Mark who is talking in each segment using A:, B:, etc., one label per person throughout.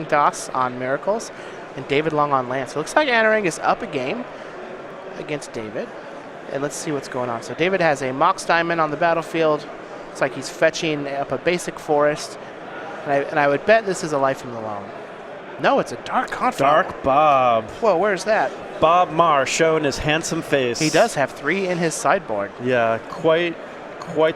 A: King Toss on Miracles, and David Long on Land. So it looks like Anuraag is up a game against David. And let's see what's going on. So David has a Mox Diamond on the battlefield. It's like he's fetching up a basic forest. And I would bet this is a Life from the Loam. No, it's a Dark Confidant.
B: Dark Bob.
A: Whoa, where's that?
B: Bob Marr showing his handsome face.
A: He does have 3 in his sideboard.
B: Yeah, quite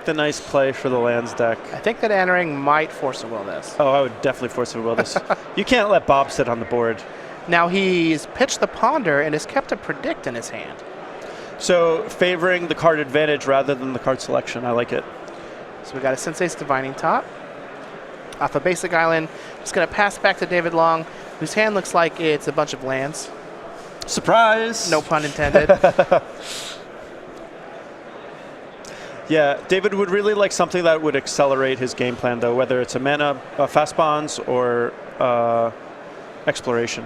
B: the nice play for the lands deck.
A: I think that Anuraag might Force of Will this.
B: Oh, I would definitely Force of Will this. You can't let Bob sit on the board.
A: Now he's pitched the Ponder and has kept a Predict in his hand.
B: So favoring the card advantage rather than the card selection. I like it.
A: So we got a Sensei's Divining Top. Off a basic island. Just going to pass back to David Long, whose hand looks like it's a bunch of lands.
B: Surprise!
A: No pun intended.
B: Yeah, David would really like something that would accelerate his game plan, though, whether it's a mana, fast bonds, or exploration.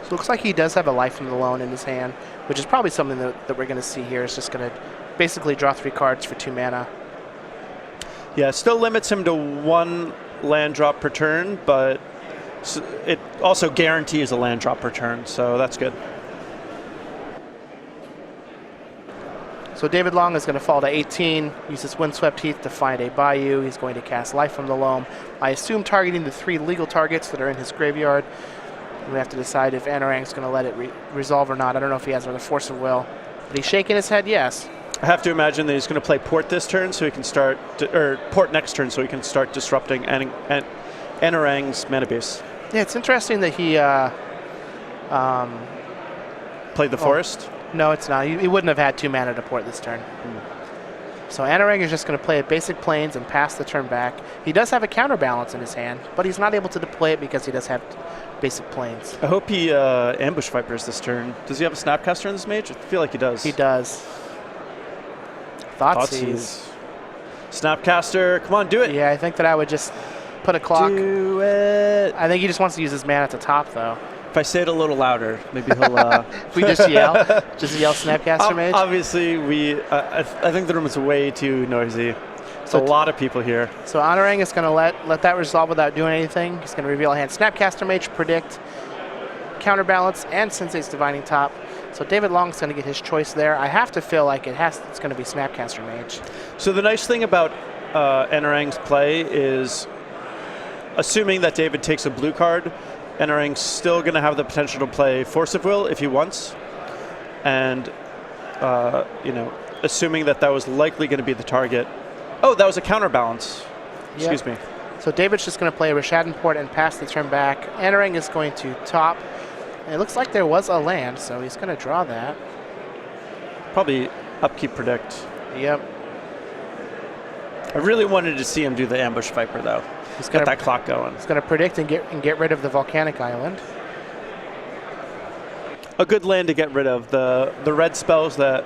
A: So it looks like he does have a Life from the Loam in his hand, which is probably something that we're going to see here. It's just going to basically draw 3 cards for 2 mana.
B: Yeah, it still limits him to 1 land drop per turn, but it also guarantees a land drop per turn, so that's good.
A: So David Long is going to fall to 18, uses Windswept Heath to find a Bayou. He's going to cast Life from the Loam. I assume targeting the 3 legal targets that are in his graveyard. We have to decide if Anuraag's going to let it resolve or not. I don't know if he has another Force of Will, but he's shaking his head yes.
B: I have to imagine that he's going to play Port this turn, so he can start, or Port next turn, so he can start disrupting Anuraag's mana base.
A: Yeah, it's interesting that he
B: played the Forest.
A: No, it's not. He wouldn't have had 2 mana to Port this turn. So Anuraag is just going to play a basic Plains and pass the turn back. He does have a counterbalance in his hand, but he's not able to deploy it because he does have basic Plains.
B: I hope he Ambush Vipers this turn. Does he have a Snapcaster in this mage? I feel like he does.
A: He does. Thoughtseize.
B: Snapcaster, come on, do it.
A: Yeah, I think that I would just put a clock.
B: Do it.
A: I think he just wants to use his mana at the top, though.
B: If I say it a little louder, maybe he'll...
A: If we just yell Snapcaster Mage?
B: Obviously, I think the room is way too noisy. So a lot of people here.
A: So Anuraag is going to let that resolve without doing anything. He's going to reveal a hand. Snapcaster Mage, Predict, Counterbalance, and Sensei's Divining Top. So David Long's going to get his choice there. I have to feel like it's going to be Snapcaster Mage.
B: So the nice thing about Anuraag's play is, assuming that David takes a blue card, Anuraag's still going to have the potential to play Force of Will if he wants. And, assuming that was likely going to be the target. Oh, that was a counterbalance.
A: Yep.
B: Excuse me.
A: So David's just going to play Rishadan Port and pass the turn back. Anuraag is going to top. And it looks like there was a land, so he's going to draw that.
B: Probably upkeep Predict.
A: Yep.
B: I really wanted to see him do the Ambush Viper, though. He's got that clock going.
A: He's going to Predict and get rid of the Volcanic Island.
B: A good land to get rid of. The red spells that...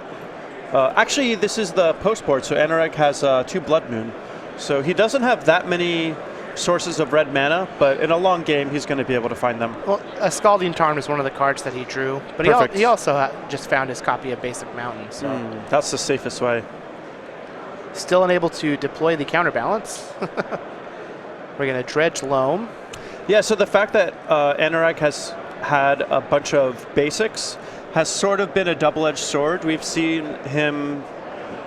B: actually, this is the post board, so Anuraag has 2 Blood Moon. So he doesn't have that many sources of red mana, but in a long game, he's going to be able to find them.
A: Well, a Scalding Tarn is one of the cards that he drew, but he also just found his copy of Basic Mountain. So
B: that's the safest way.
A: Still unable to deploy the Counterbalance. We're going to Dredge Loam.
B: Yeah, so the fact that Anuraag has had a bunch of basics has sort of been a double-edged sword. We've seen him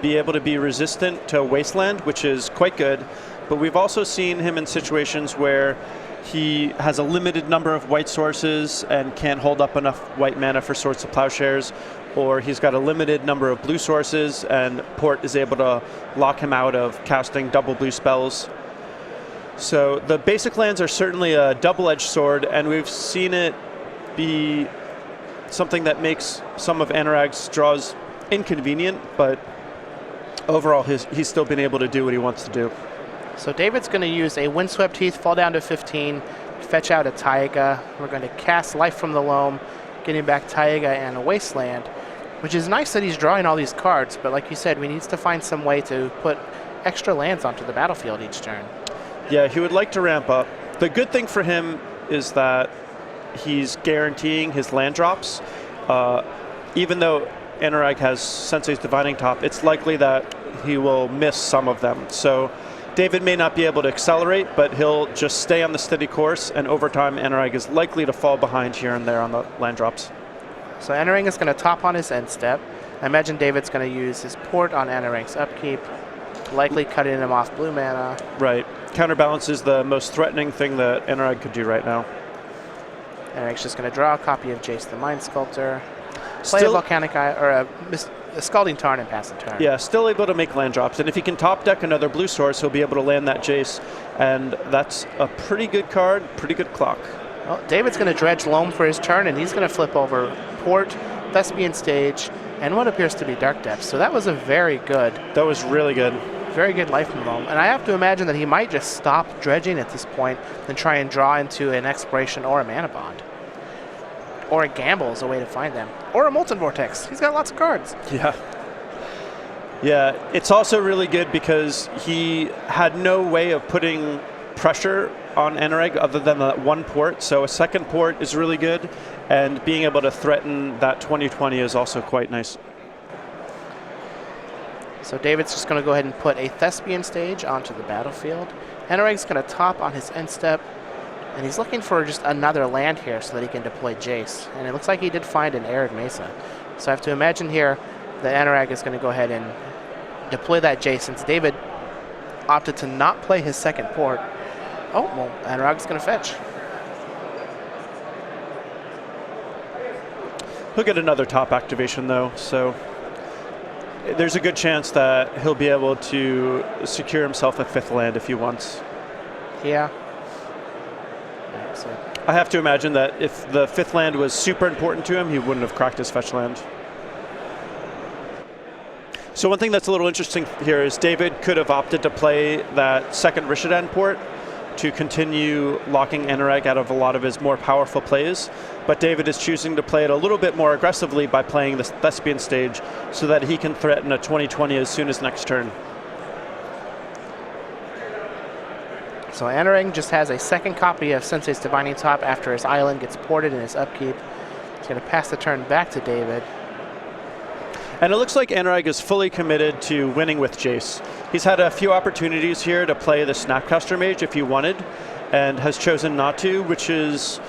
B: be able to be resistant to Wasteland, which is quite good, but we've also seen him in situations where he has a limited number of white sources and can't hold up enough white mana for Swords to Plowshares, or he's got a limited number of blue sources and Port is able to lock him out of casting double blue spells. So the basic lands are certainly a double-edged sword, and we've seen it be something that makes some of Anuraag's draws inconvenient, but overall he's still been able to do what he wants to do.
A: So David's going to use a Windswept Heath, fall down to 15, fetch out a Taiga. We're going to cast Life from the Loam, getting back Taiga and a Wasteland, which is nice that he's drawing all these cards, but like you said, we need to find some way to put extra lands onto the battlefield each turn.
B: Yeah, he would like to ramp up. The good thing for him is that he's guaranteeing his land drops. Even though Anuraag has Sensei's Divining Top, it's likely that he will miss some of them. So David may not be able to accelerate, but he'll just stay on the steady course, and over time, Anuraag is likely to fall behind here and there on the land drops.
A: So Anuraag is going to top on his end step. I imagine David's going to use his port on Anuraag's upkeep, likely cutting him off blue mana.
B: Right. Counterbalance is the most threatening thing that Anuraag could do right now.
A: Anuraag's just going to draw a copy of Jace the Mind Sculptor, play
B: Still-
A: a Volcanic Eye, or a Scalding Tarn and pass the turn.
B: Yeah, still able to make land drops. And if he can top deck another blue source, he'll be able to land that Jace. And that's a pretty good card, pretty good clock.
A: Well, David's going to dredge Loam for his turn, and he's going to flip over Port, Thespian Stage, and what appears to be Dark Depths. So that was a very good life from Loam. And I have to imagine that he might just stop dredging at this point and try and draw into an Exploration or a Mana Bond. Or a Gamble is a way to find them. Or a Molten Vortex. He's got lots of cards.
B: Yeah. Yeah, it's also really good because he had no way of putting pressure on Anuraag other than that one port. So a second port is really good, and being able to threaten that 2020 is also quite nice.
A: So David's just going to go ahead and put a Thespian Stage onto the battlefield. Anuraag's going to top on his end step, and he's looking for just another land here so that he can deploy Jace. And it looks like he did find an Arid Mesa. So I have to imagine here that Anuraag is going to go ahead and deploy that Jace, since David opted to not play his second port. Oh, well, Anuraag's going to fetch.
B: He'll get another top activation though, so there's a good chance that he'll be able to secure himself a fifth land if he wants.
A: Yeah.
B: I have to imagine that if the fifth land was super important to him, he wouldn't have cracked his fetch land. So one thing that's a little interesting here is David could have opted to play that second Rishadan port to continue locking Anuraag out of a lot of his more powerful plays, but David is choosing to play it a little bit more aggressively by playing this Thespian Stage so that he can threaten a 2020 as soon as next turn.
A: So Anuraag just has a second copy of Sensei's Divining Top after his island gets ported in his upkeep. He's going to pass the turn back to David.
B: And it looks like Anuraag is fully committed to winning with Jace. He's had a few opportunities here to play the Snapcaster Mage if he wanted, and has chosen not to, which is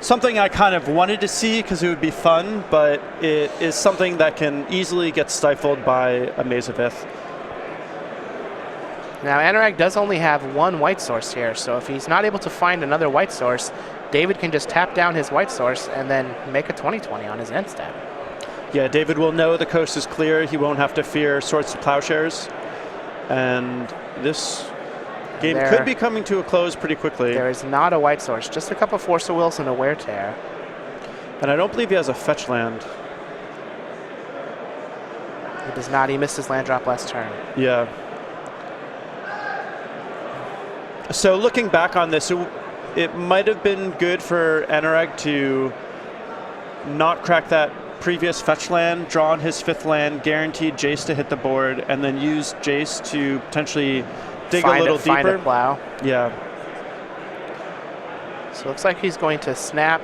B: something I kind of wanted to see because it would be fun, but it is something that can easily get stifled by a Maze of Ith.
A: Now Anuraag does only have one white source here, so if he's not able to find another white source, David can just tap down his white source and then make a 2020 on his end step.
B: Yeah, David will know the coast is clear. He won't have to fear Swords to Plowshares. And this game could be coming to a close pretty quickly.
A: There is not a white source, just a couple Force of Wills and a Wear Tear.
B: And I don't believe he has a fetch land.
A: He does not. He missed his land drop last turn.
B: Yeah. So looking back on this, it might have been good for Anuraag to not crack that previous fetch land, draw on his fifth land, guaranteed Jace to hit the board, and then use Jace to potentially dig a little deeper.
A: Find a plow.
B: Yeah.
A: So it looks like he's going to snap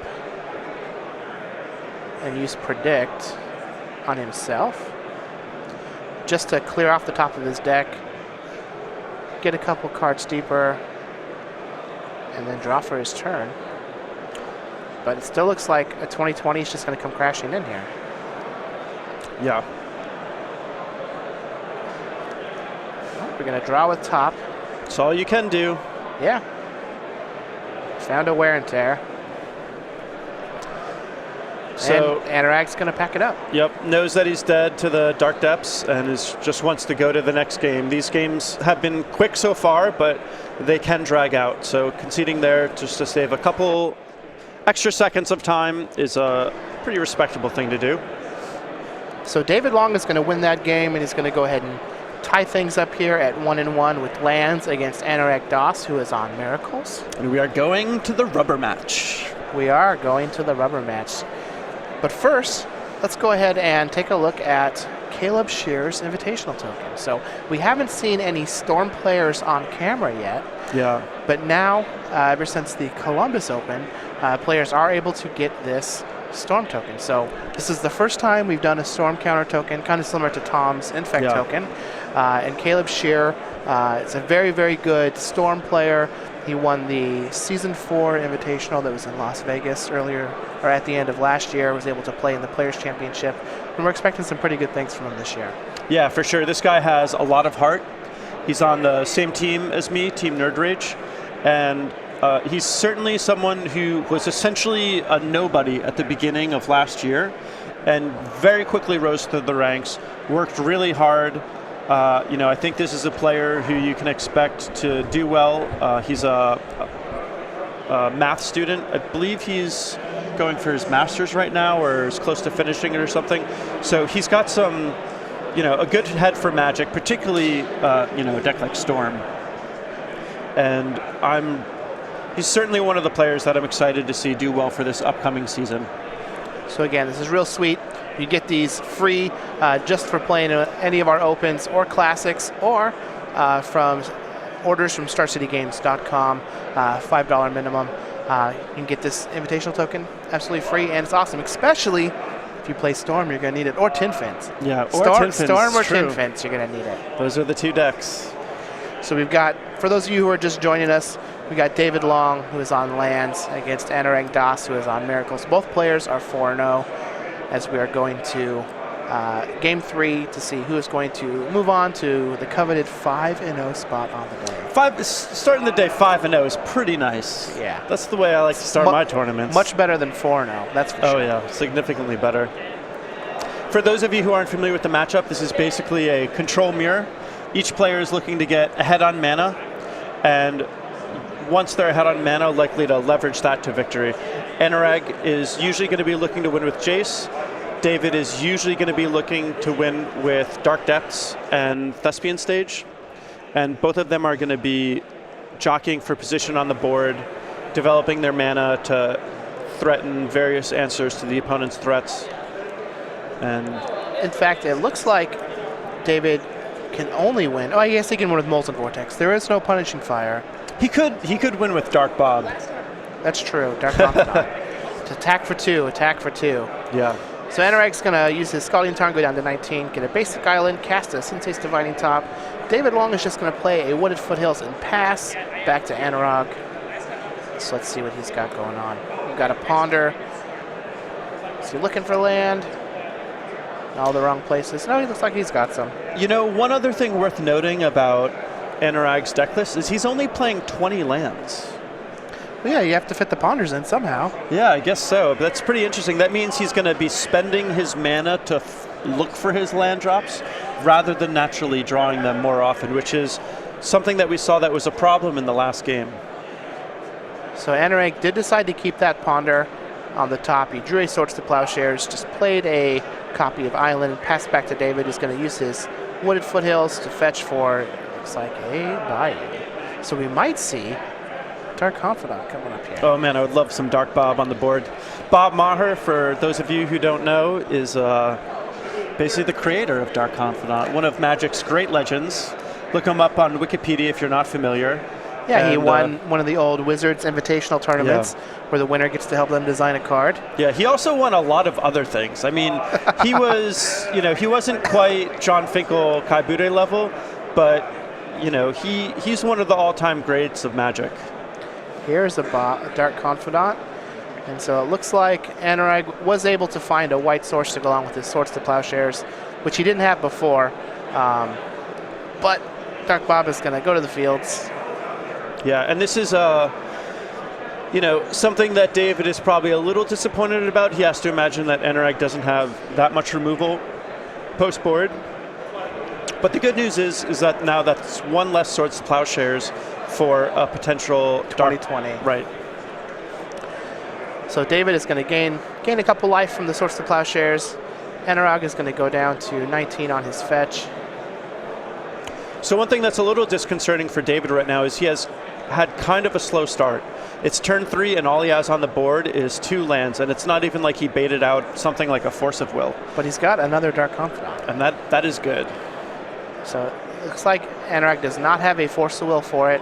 A: and use Predict on himself, just to clear off the top of his deck, get a couple cards deeper, and then draw for his turn. But it still looks like a 2020 is just going to come crashing in here.
B: Yeah.
A: Well, we're going to draw with top.
B: That's all you can do.
A: Yeah. Found a Wear and Tear.
B: So
A: and Anuraag's going to pack it up.
B: Yep, knows that he's dead to the Dark Depths and just wants to go to the next game. These games have been quick so far, but they can drag out. So conceding there just to save a couple extra seconds of time is a pretty respectable thing to do.
A: So David Long is going to win that game, and he's going to go ahead and tie things up here at 1-1 with lands against Anuraag Das, who is on Miracles.
B: And we are going to the rubber match.
A: We are going to the rubber match. But first, let's go ahead and take a look at Caleb Shearer's invitational token. So we haven't seen any Storm players on camera yet.
B: Yeah.
A: But now, ever since the Columbus Open, players are able to get this Storm token. So this is the first time we've done a Storm counter token, kind of similar to Tom's Infect token. And Caleb Shear is a very, very good Storm player. He won the Season 4 Invitational that was in Las Vegas earlier, or at the end of last year, was able to play in the Players' Championship. And we're expecting some pretty good things from him this year.
B: Yeah, for sure. This guy has a lot of heart. He's on the same team as me, Team Nerd Rage. And he's certainly someone who was essentially a nobody at the beginning of last year and very quickly rose through the ranks, worked really hard. I think this is a player who you can expect to do well. He's a math student. I believe he's going for his master's right now or is close to finishing it or something. So he's got some, a good head for Magic, particularly, a deck like Storm. And he's certainly one of the players that I'm excited to see do well for this upcoming season.
A: So again, this is real sweet. You get these free just for playing any of our opens or classics, or from orders from StarCityGames.com, $5 minimum. You can get this invitational token absolutely free, and it's awesome, especially if you play Storm, you're going to need it, or Tin Fins.
B: Yeah,
A: Storm or Tin Fins, you're going to need it.
B: Those are the two decks.
A: So we've got, for those of you who are just joining us, we got David Long, who is on lands, against Anuraag Das, who is on miracles. Both players are 4-0, as we are going to Game 3 to see who is going to move on to the coveted 5-0 spot on the day.
B: Starting the day 5-0 is pretty nice.
A: Yeah.
B: That's the way I like to start my tournaments.
A: Much better than 4-0, that's for sure.
B: Oh yeah, significantly better. For those of you who aren't familiar with the matchup, this is basically a control mirror. Each player is looking to get ahead on mana, and once they're ahead on mana, likely to leverage that to victory. Anuraag is usually going to be looking to win with Jace. David is usually going to be looking to win with Dark Depths and Thespian Stage. And both of them are going to be jockeying for position on the board, developing their mana to threaten various answers to the opponent's threats. And
A: in fact, it looks like David can only win. Oh, I guess he can win with Molten Vortex. There is no Punishing Fire.
B: He could win with Dark Bob.
A: That's true. Dark Confidant. It's attack for 2, attack for 2.
B: Yeah.
A: So Anuraag's going to use his Scalding Tarn, go down to 19, get a basic island, cast a Sensei's Divining Top. David Long is just going to play a Wooded Foothills and pass back to Anuraag. So let's see what he's got going on. We've got a Ponder. Is he looking for land? All the wrong places. No, he looks like he's got some.
B: One other thing worth noting about Anuraag's deck list is he's only playing 20 lands.
A: Well, yeah, you have to fit the Ponders in somehow.
B: Yeah, I guess so. But that's pretty interesting. That means he's going to be spending his mana to look for his land drops rather than naturally drawing them more often, which is something that we saw that was a problem in the last game.
A: So Anuraag did decide to keep that Ponder on the top. He drew a Swords to Plowshares, just played a copy of Island, passed back to David, who's going to use his Wooded Foothills to fetch for, looks like, a Bayou. So we might see Dark Confidant coming up here.
B: Oh man, I would love some Dark Bob on the board. Bob Maher, for those of you who don't know, is basically the creator of Dark Confidant, one of Magic's great legends. Look him up on Wikipedia if you're not familiar.
A: Yeah, and he won one of the old Wizards Invitational tournaments where the winner gets to help them design a card.
B: Yeah, he also won a lot of other things. I mean, he was, he wasn't quite John Finkel Kai Bude level, but, he's one of the all-time greats of Magic.
A: Here's a Dark Confidant. And so it looks like Anuraag was able to find a white source to go along with his Swords to Plowshares, which he didn't have before. But Dark Bob is going to go to the fields.
B: Yeah, and this is something that David is probably a little disappointed about. He has to imagine that Anuraag doesn't have that much removal post-board. But the good news is that now that's one less Swords to Plowshares for a potential
A: 2020.
B: Right.
A: So David is going to gain a couple life from the Swords to Plowshares. Anuraag is going to go down to 19 on his fetch.
B: So one thing that's a little disconcerting for David right now is he has had kind of a slow start. It's turn 3 and all he has on the board is 2 lands, and it's not even like he baited out something like a Force of Will.
A: But he's got another Dark Confidant.
B: And that is good.
A: So it looks like Anuraag does not have a Force of Will for it.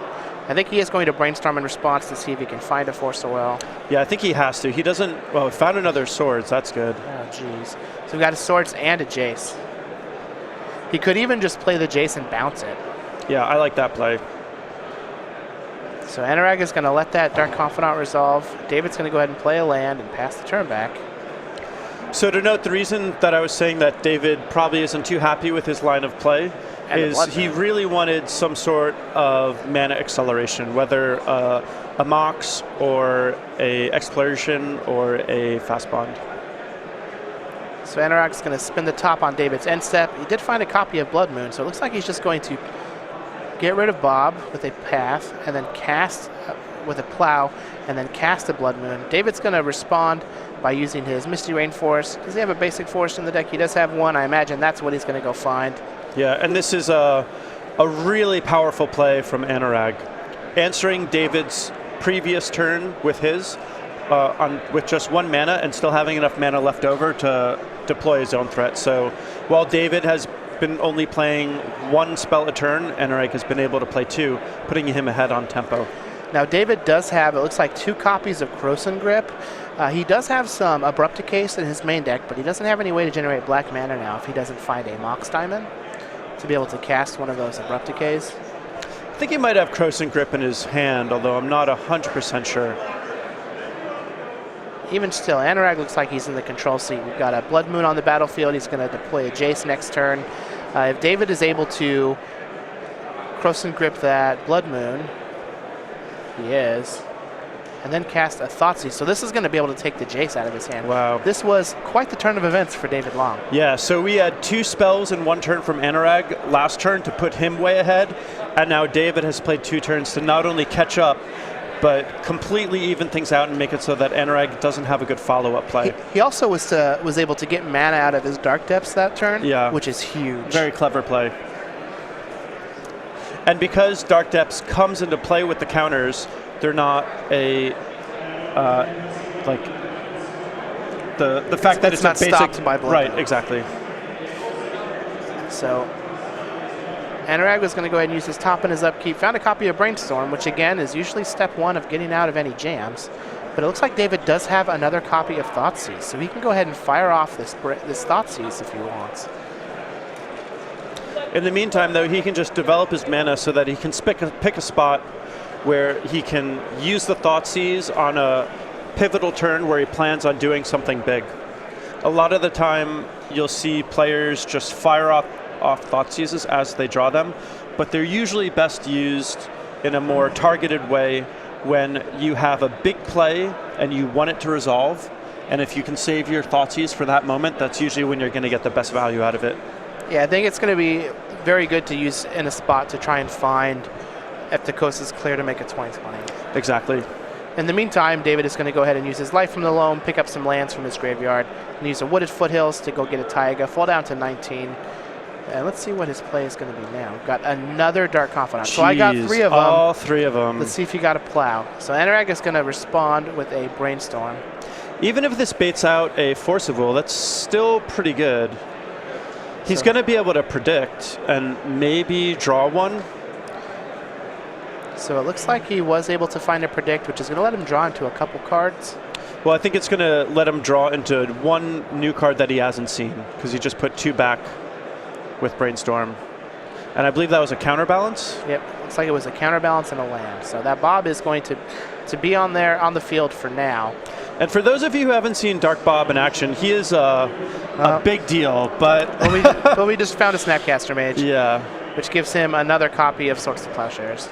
A: I think he is going to brainstorm in response to see if he can find a Force of Will.
B: Yeah, I think he has to. He doesn't. Well, found another swords. That's good.
A: Oh, jeez. So we got a swords and a Jace. He could even just play the Jace and bounce it.
B: Yeah, I like that play.
A: So Anuraag is going to let that Dark Confidant resolve. David's going to go ahead and play a land and pass the turn back.
B: So to note, the reason that I was saying that David probably isn't too happy with his line of play is he really wanted some sort of mana acceleration, whether a Mox or a Exploration or a Fast Bond.
A: So Anuraag's going to spin the top on David's end step. He did find a copy of Blood Moon, so it looks like he's just going to get rid of Bob with a path and then cast with a plow and then cast a Blood Moon. David's going to respond by using his Misty Rain Force. Does he have a basic force in the deck? He does have one. I imagine that's what he's going to go find.
B: Yeah, and this is a really powerful play from Anuraag. Answering David's previous turn with his with just 1 mana and still having enough mana left over to deploy his own threat. So while David has been only playing 1 spell a turn, Anuraag has been able to play 2, putting him ahead on tempo.
A: Now David does have, it looks like, 2 copies of Krosan Grip. He does have some Abrupt Decay in his main deck, but he doesn't have any way to generate black mana now if he doesn't find a Mox Diamond to be able to cast one of those Abrupt Decays.
B: I think he might have Krosan Grip in his hand, although I'm not 100% sure.
A: Even still, Anuraag looks like he's in the control seat. We've got a Blood Moon on the battlefield. He's going to deploy a Jace next turn. If David is able to Krosan Grip that Blood Moon, he is, and then cast a Thoughtseize. So this is going to be able to take the Jace out of his hand.
B: Wow.
A: This was quite the turn of events for David Long.
B: Yeah, so we had 2 spells in 1 turn from Anuraag last turn to put him way ahead, and now David has played 2 turns to not only catch up, but completely even things out and make it so that Anuraag doesn't have a good follow-up play.
A: He also was able to get mana out of his Dark Depths that turn, which is huge.
B: Very clever play. And because Dark Depths comes into play with the counters, they're not a like the fact that it's
A: not
B: basic,
A: stopped by Blood.
B: Right, exactly.
A: So Anuraag was going to go ahead and use his top and his upkeep. Found a copy of Brainstorm, which again is usually step 1 of getting out of any jams. But it looks like David does have another copy of Thoughtseize, so he can go ahead and fire off this Thoughtseize if he wants.
B: In the meantime, though, he can just develop his mana so that he can pick a spot where he can use the Thoughtseize on a pivotal turn where he plans on doing something big. A lot of the time, you'll see players just fire off Thoughtseizes as they draw them, but they're usually best used in a more targeted way when you have a big play and you want it to resolve, and if you can save your Thoughtseize for that moment, that's usually when you're going to get the best value out of it.
A: Yeah, I think it's going to be very good to use in a spot to try and find if the coast is clear to make a 20/20.
B: Exactly.
A: In the meantime, David is going to go ahead and use his Life from the Loam, pick up some lands from his graveyard, and use a Wooded Foothills to go get a Taiga, fall down to 19. And let's see what his play is going to be now. We've got another Dark Confidant. So I got 3 of them.
B: All 3 of them.
A: Let's see if you got a plow. So Anuraag is going to respond with a Brainstorm.
B: Even if this baits out a Force of Will, that's still pretty good. He's going to be able to predict and maybe draw one.
A: So it looks like he was able to find a Predict, which is going to let him draw into a couple cards.
B: Well, I think it's going to let him draw into 1 new card that he hasn't seen, because he just put 2 back with Brainstorm. And I believe that was a counterbalance?
A: Yep, looks like it was a counterbalance and a land. So that Bob is going to be on the field for now.
B: And for those of you who haven't seen Dark Bob in action, he is a big deal, but...
A: well, we just found a Snapcaster Mage.
B: Yeah.
A: Which gives him another copy of Swords to Plowshares.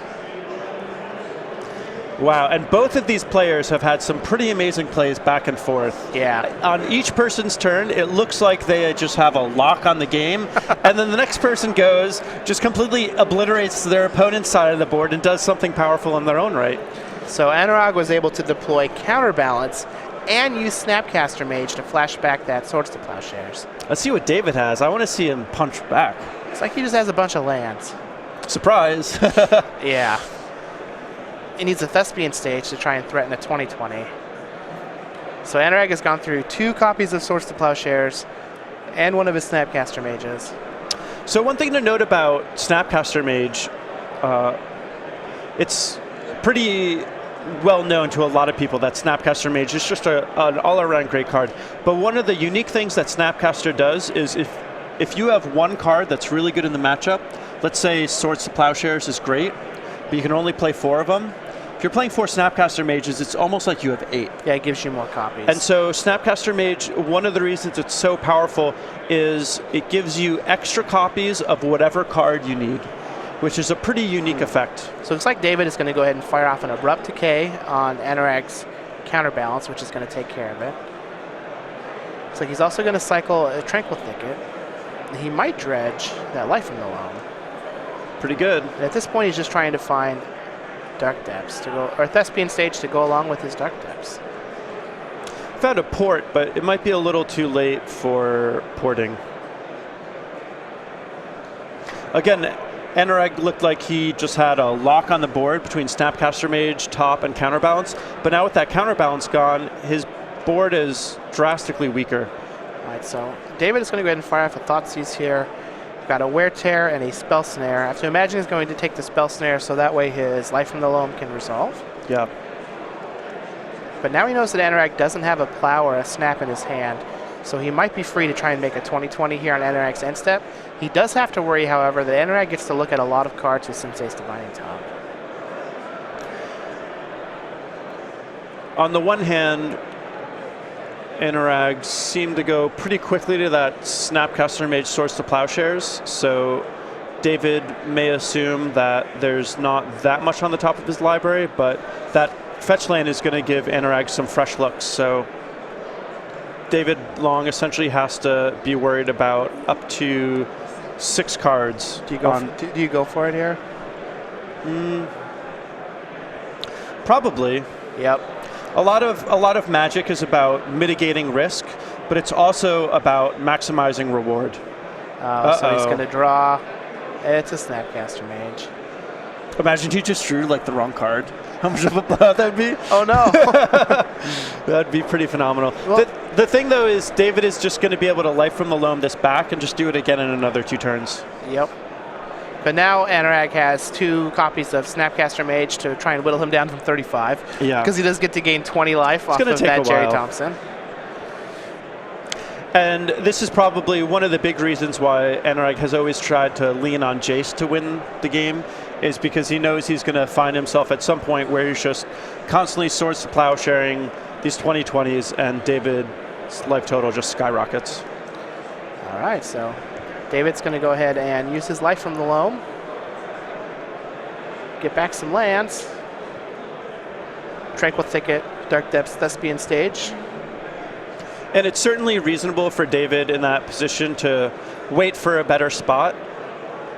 B: Wow, and both of these players have had some pretty amazing plays back and forth.
A: Yeah.
B: On each person's turn, it looks like they just have a lock on the game, and then the next person goes, just completely obliterates their opponent's side of the board and does something powerful in their own right.
A: So Anuraag was able to deploy Counterbalance and use Snapcaster Mage to flash back that Swords to Plowshares.
B: Let's see what David has. I want to see him punch back.
A: It's like he just has a bunch of lands.
B: Surprise.
A: Yeah. He needs a Thespian stage to try and threaten a 20/20. So Anuraag has gone through 2 copies of Swords to Plowshares and 1 of his Snapcaster Mages.
B: So one thing to note about Snapcaster Mage, it's pretty well known to a lot of people that Snapcaster Mage is just an all-around great card. But one of the unique things that Snapcaster does is if you have one card that's really good in the matchup, let's say Swords to Plowshares is great, but you can only play 4 of them. If you're playing 4 Snapcaster Mages, it's almost like you have 8.
A: Yeah, it gives you more copies.
B: And so Snapcaster Mage, one of the reasons it's so powerful is it gives you extra copies of whatever card you need, which is a pretty unique effect.
A: So it looks like David is going to go ahead and fire off an Abrupt Decay on Anuraag's Counterbalance, which is going to take care of it. Looks like he's also going to cycle a Tranquil Thicket. He might dredge that Life from the Loam.
B: Pretty good.
A: And at this point, he's just trying to find Dark Depths to go, or Thespian Stage to go along with his Dark Depths.
B: Found a port, but it might be a little too late for porting. Again, Anuraag looked like he just had a lock on the board between Snapcaster Mage, top, and Counterbalance. But now with that Counterbalance gone, his board is drastically weaker.
A: All right, so David is going to go ahead and fire off a Thoughtseize here. We've got a Wear Tear and a Spell Snare. I have to imagine he's going to take the Spell Snare so that way his Life from the Loam can resolve.
B: Yeah.
A: But now he knows that Anuraag doesn't have a Plow or a Snap in his hand, so he might be free to try and make a 20-20 here on Anuraag's end step. He does have to worry, however, that Anuraag gets to look at a lot of cards with Sensei's Divining Top.
B: On the one hand, Anuraag seemed to go pretty quickly to that Snapcaster Mage Swords to Plowshares, so David may assume that there's not that much on the top of his library, but that fetch land is going to give Anuraag some fresh looks, so David Long essentially has to be worried about up to 6 cards.
A: Do you go for it here?
B: Probably.
A: Yep.
B: A lot of Magic is about mitigating risk, but it's also about maximizing reward.
A: So he's going to draw. It's a Snapcaster Mage.
B: Imagine you just drew like the wrong card. How much of a blow that would be?
A: Oh no!
B: That'd be pretty phenomenal.
A: Well,
B: the thing though is David is just going to be able to Life from the Loam this back and just do it again in another 2 turns.
A: Yep. But now Anuraag has 2 copies of Snapcaster Mage to try and whittle him down from 35.
B: Yeah.
A: Because he does get to gain 20 life off of that Jerry Thompson.
B: And this is probably one of the big reasons why Anuraag has always tried to lean on Jace to win the game, is because he knows he's going to find himself at some point where he's just constantly Swords to Plowsharing these 20-20s, and David's life total just skyrockets.
A: All right, so David's going to go ahead and use his Life from the Loam. Get back some lands. Tranquil Thicket, Dark Depths, Thespian Stage.
B: And it's certainly reasonable for David in that position to wait for a better spot,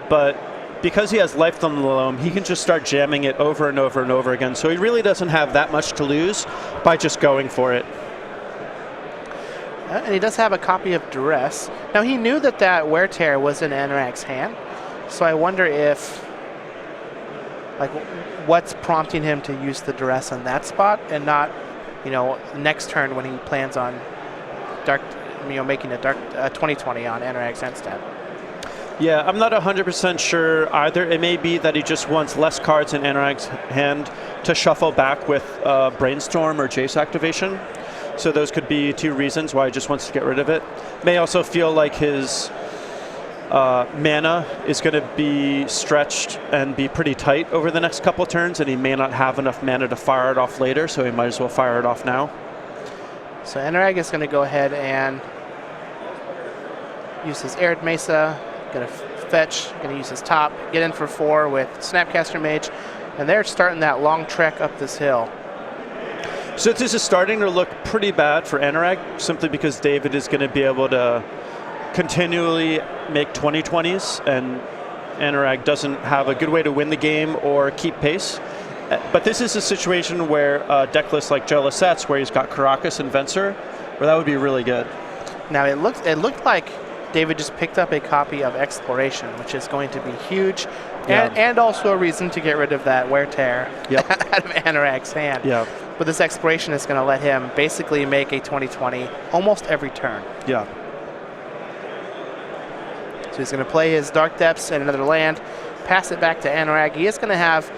B: but because he has Life from the Loam, he can just start jamming it over and over and over again, so he really doesn't have that much to lose by just going for it.
A: And he does have a copy of Duress. Now, he knew that that Wear Tear was in Anuraag's hand, so I wonder if, like, what's prompting him to use the Duress on that spot and not, you know, next turn when he plans on making a 20-20 on Anuraag's end step.
B: Yeah, I'm not 100% sure either. It may be that he just wants less cards in Anuraag's hand to shuffle back with Brainstorm or Jace activation. So those could be 2 reasons why he just wants to get rid of it. May also feel like his mana is going to be stretched and be pretty tight over the next couple turns, and he may not have enough mana to fire it off later, so he might as well fire it off now.
A: So Anuraag is going to go ahead and use his Arid Mesa, going to fetch, going to use his top, get in for 4 with Snapcaster Mage, and they're starting that long trek up this hill.
B: So this is starting to look pretty bad for Anuraag, simply because David is going to be able to continually make 20-20s, and Anuraag doesn't have a good way to win the game or keep pace. But this is a situation where a deck list like Joe Lissette's, where he's got Karakas and Venser, where that would be really good.
A: Now it looked like David just picked up a copy of Exploration, which is going to be huge, and also a reason to get rid of that Wear Tear out of Anuraag's hand.
B: Yeah.
A: But this Exploration is going to let him basically make a 20-20 almost every turn.
B: Yeah.
A: So he's going to play his Dark Depths and another land, pass it back to Anuraag. He is going to have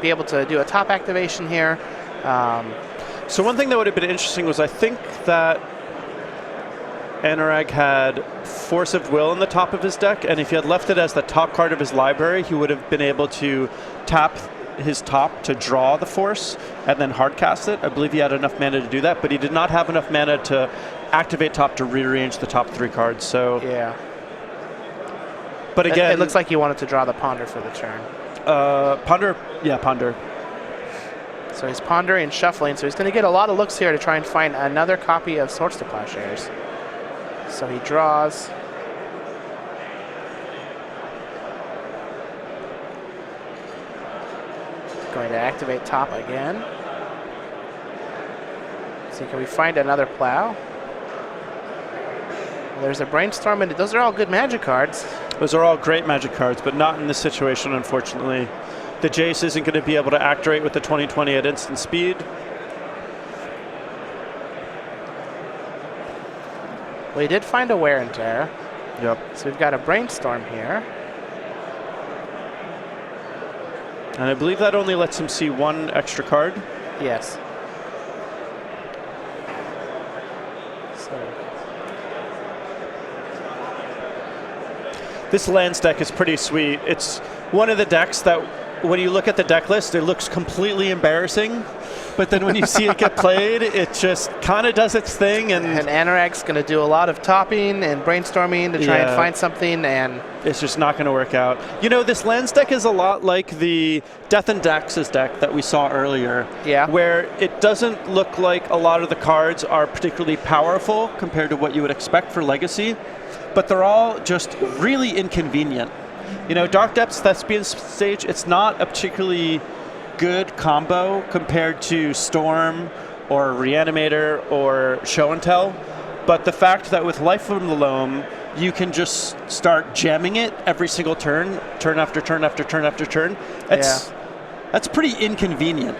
A: be able to do a top activation here.
B: So one thing that would have been interesting was I think that Anuraag had Force of Will in the top of his deck, and if he had left it as the top card of his library, he would have been able to tap his top to draw the Force and then hardcast it. I believe he had enough mana to do that, but he did not have enough mana to activate top to rearrange the top 3 cards. So
A: yeah.
B: But again,
A: it looks like he wanted to draw the Ponder for the turn.
B: Ponder, yeah, Ponder.
A: So he's pondering and shuffling, so he's going to get a lot of looks here to try and find another copy of Swords to Plowshares. So he draws. Going to activate top again. See, can we find another plow? Well, there's a Brainstorm, and those are all good Magic cards.
B: Those are all great Magic cards, but not in this situation, unfortunately. The Jace isn't going to be able to activate with the 20/20 at instant speed.
A: Well, he did find a Wear and Tear.
B: Yep.
A: So we've got a Brainstorm here.
B: And I believe that only lets him see 1 extra card.
A: Yes. So
B: this lands deck is pretty sweet. It's one of the decks that, when you look at the deck list, it looks completely embarrassing. But then when you see it get played, it just kind of does its thing. And
A: Anuraag's going to do a lot of topping and brainstorming to try and find something, and
B: it's just not going to work out. You know, this lands deck is a lot like the Death and Dax's deck that we saw earlier.
A: Yeah.
B: Where it doesn't look like a lot of the cards are particularly powerful compared to what you would expect for Legacy, but they're all just really inconvenient. You know, Dark Depths Thespian Stage, it's not a particularly good combo compared to Storm or Reanimator or Show and Tell, but the fact that with Life from the Loam, you can just start jamming it every single turn, turn after turn after turn after turn, that's pretty inconvenient.